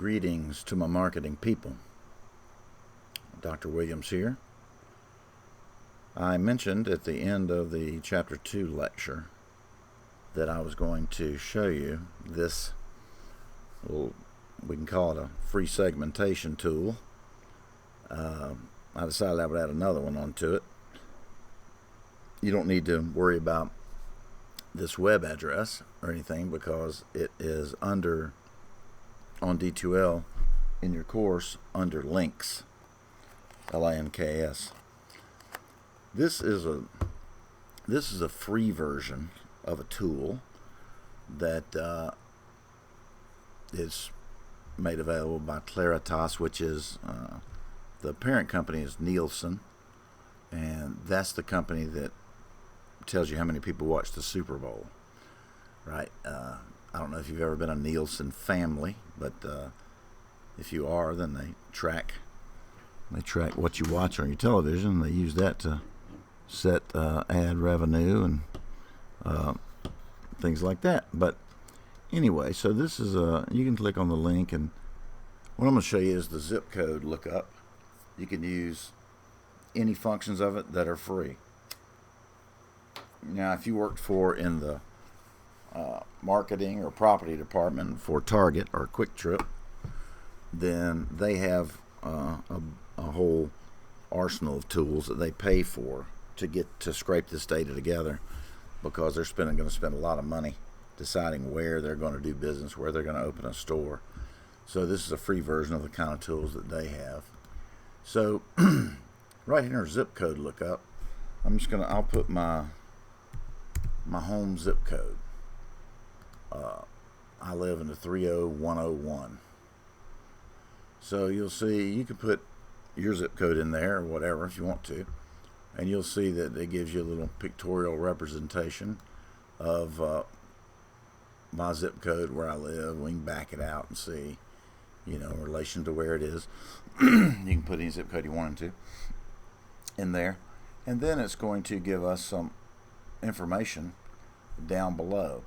Greetings to my marketing people. Dr. Williams here. I mentioned at the end of the Chapter 2 lecture that I was going to show you this, we can call it a free segmentation tool. I decided I would add another one onto it. You don't need to worry about this web address or anything because it is under on D2L in your course under links, LINKS. This is a free version of a tool that is made available by Claritas, which is the parent company is Nielsen, and that's the company that tells you how many people watch the Super Bowl, right? I don't know if you've ever been a Nielsen family, but if you are, then they track what you watch on your television. They use that to set ad revenue and things like that. But anyway, so this is you can click on the link, and what I'm going to show you is the zip code lookup. You can use any functions of it that are free. Now, if you worked in the marketing or property department for Target or Quick Trip, then they have a whole arsenal of tools that they pay for to scrape this data together, because they're going to spend a lot of money deciding where they're going to do business, where they're going to open a store. So this is a free version of the kind of tools that they have. So right here, zip code lookup. I'll put my home zip code. I live in the 30101. So you'll see, you can put your zip code in there or whatever if you want to, and you'll see that it gives you a little pictorial representation of my zip code where I live. We can back it out and see, in relation to where it is. You can put any zip code you want to in there, and then it's going to give us some information down below.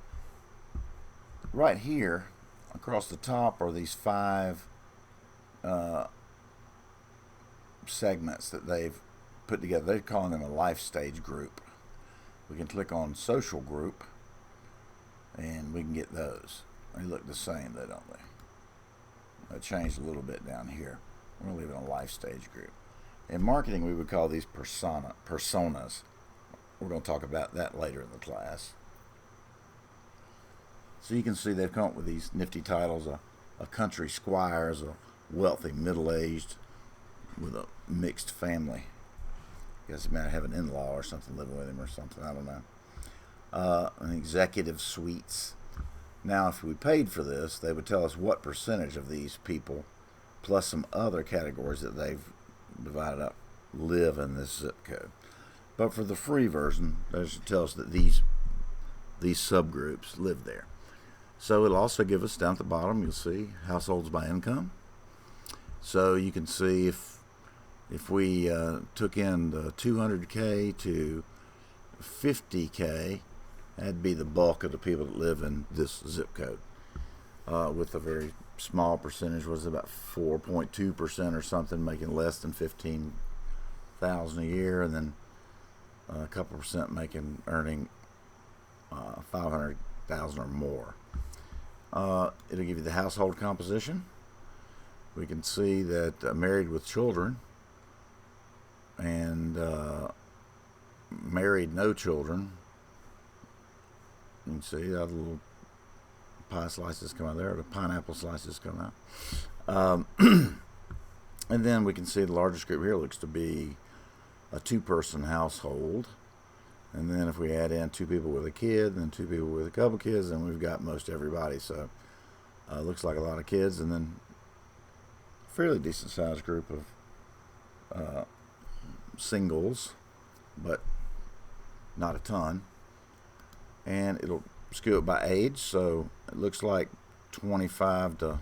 Right here across the top are these 5 segments that they've put together. They're calling them a life stage group. We can click on social group and we can get those. They look the same though, don't they? I changed a little bit down here. We're going to leave it on life stage group. In marketing, we would call these personas. We're going to talk about that later in the class. So you can see they've come up with these nifty titles. A country squire is a wealthy, middle-aged, with a mixed family. I guess he might have an in-law or something living with him or something. I don't know. An executive suites. Now, if we paid for this, they would tell us what percentage of these people, plus some other categories that they've divided up, live in this zip code. But for the free version, they should tell us that these subgroups live there. So it'll also give us down at the bottom, you'll see households by income. So you can see if we took in the 200K to 50K, that'd be the bulk of the people that live in this zip code. With a very small percentage, was about 4.2% or something, making less than $15,000 a year, and then a couple percent earning $500,000 or more. It'll give you the household composition. We can see that married with children and married no children. You can see that little pie slices come out there, the pineapple slices come out. And then we can see the largest group here looks to be a 2-person household. And then if we add in 2 people with a kid, then 2 people with a couple kids, then we've got most everybody. So looks like a lot of kids, and then a fairly decent sized group of singles, but not a ton. And it'll skew it by age, so it looks like 25 to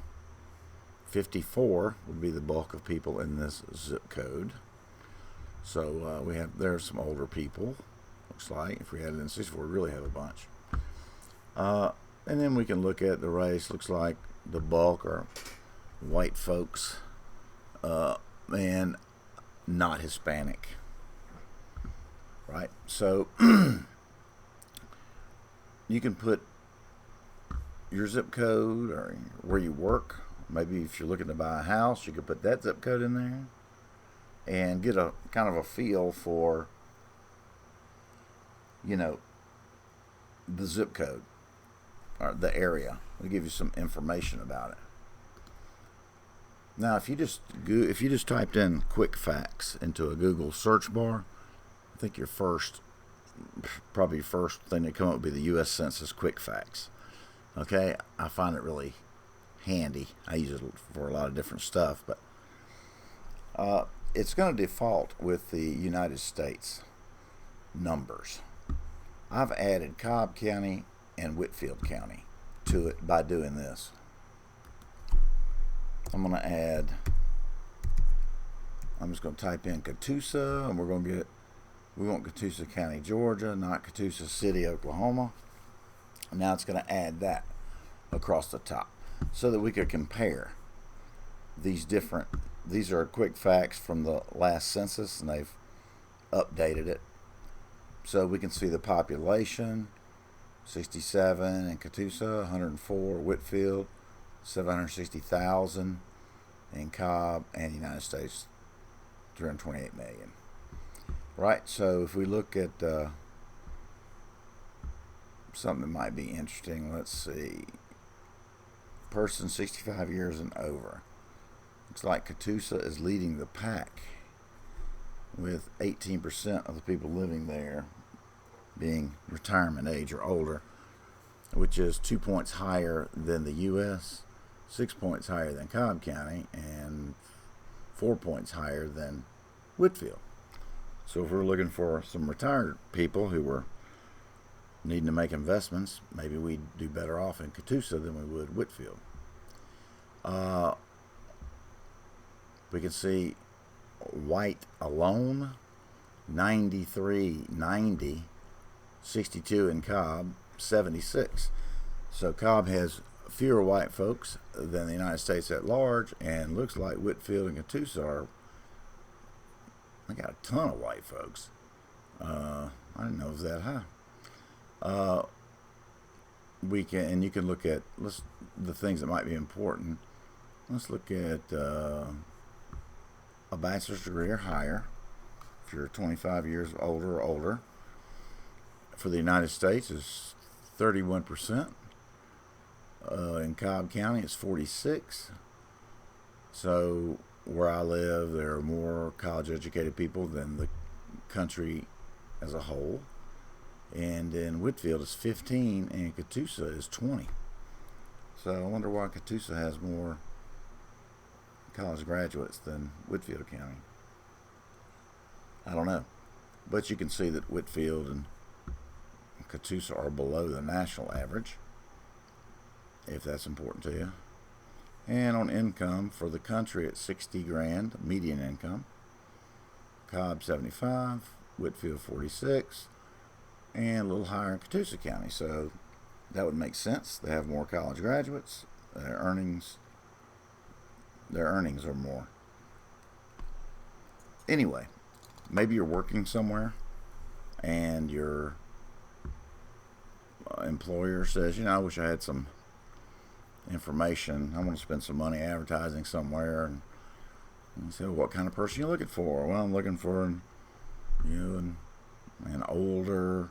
54 would be the bulk of people in this zip code. So there's some older people. Looks like if we had it in 64, we really have a bunch. And then we can look at the race. Looks like the bulk are white folks, and not Hispanic, right? So you can put your zip code or where you work. Maybe if you're looking to buy a house, you could put that zip code in there and get a kind of a feel for, the zip code or the area. It'll give you some information about it. Now, if you just typed in quick facts into a Google search bar, I think probably your first thing that come up would be the U.S. Census quick facts. Okay, I find it really handy. I use it for a lot of different stuff, but it's going to default with the United States numbers. I've added Cobb County and Whitfield County to it by doing this. I'm just going to type in Catoosa, and we want Catoosa County, Georgia, not Catoosa City, Oklahoma. Now it's going to add that across the top so that we could compare these are quick facts from the last census, and they've updated it. So we can see the population, 67 in Catoosa, 104 Whitfield, 760,000 in Cobb, and United States, 328 million. Right, so if we look at something that might be interesting, let's see. Person 65 years and over. Looks like Catoosa is leading the pack with 18% of the people living there being retirement age or older, which is 2 points higher than the U.S., 6 points higher than Cobb County, and 4 points higher than Whitfield. So if we're looking for some retired people who were needing to make investments, maybe we'd do better off in Catoosa than we would Whitfield. We can see white alone, 93.90, 62 in Cobb, 76. So Cobb has fewer white folks than the United States at large, and looks like Whitfield and Catoosa I got a ton of white folks. I didn't know it was that high. You can look at the things that might be important. Let's look at a bachelor's degree or higher, if you're 25 years older or older. For the United States is 31%. In Cobb County it's 46%. So where I live, there are more college educated people than the country as a whole. And in Whitfield it's 15, and Catoosa is 20. So I wonder why Catoosa has more college graduates than Whitfield County. I don't know. But you can see that Whitfield and Catoosa are below the national average, if that's important to you. And on income for the country, it's 60 grand median income. Cobb 75, Whitfield 46, and a little higher in Catoosa County. So that would make sense. They have more college graduates. Their earnings are more. Anyway, maybe you're working somewhere and your employer says, I wish I had some information. I want to spend some money advertising somewhere. And you say, well, what kind of person are you looking for? Well, I'm looking for an older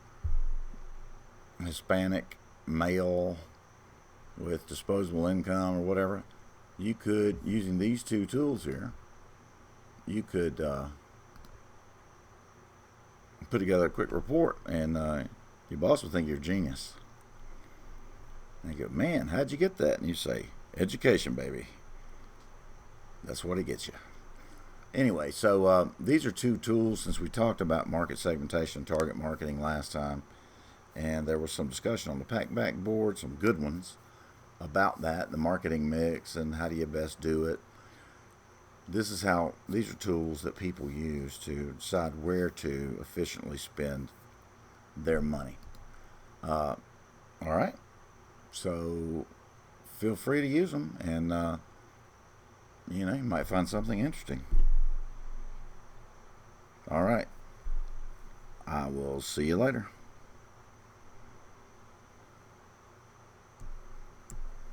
Hispanic male with disposable income or whatever. You could, using these two tools here, you could put together a quick report, and your boss would think you're a genius. And you go, man, how'd you get that? And you say, education, baby. That's what it gets you. Anyway, so these are two tools, since we talked about market segmentation, target marketing last time, and there was some discussion on the Packback board, some good ones about that, the marketing mix and how do you best do it. These are tools that people use to decide where to efficiently spend their money. All right. So feel free to use them, and You know, you might find something interesting. All right. I will see you later.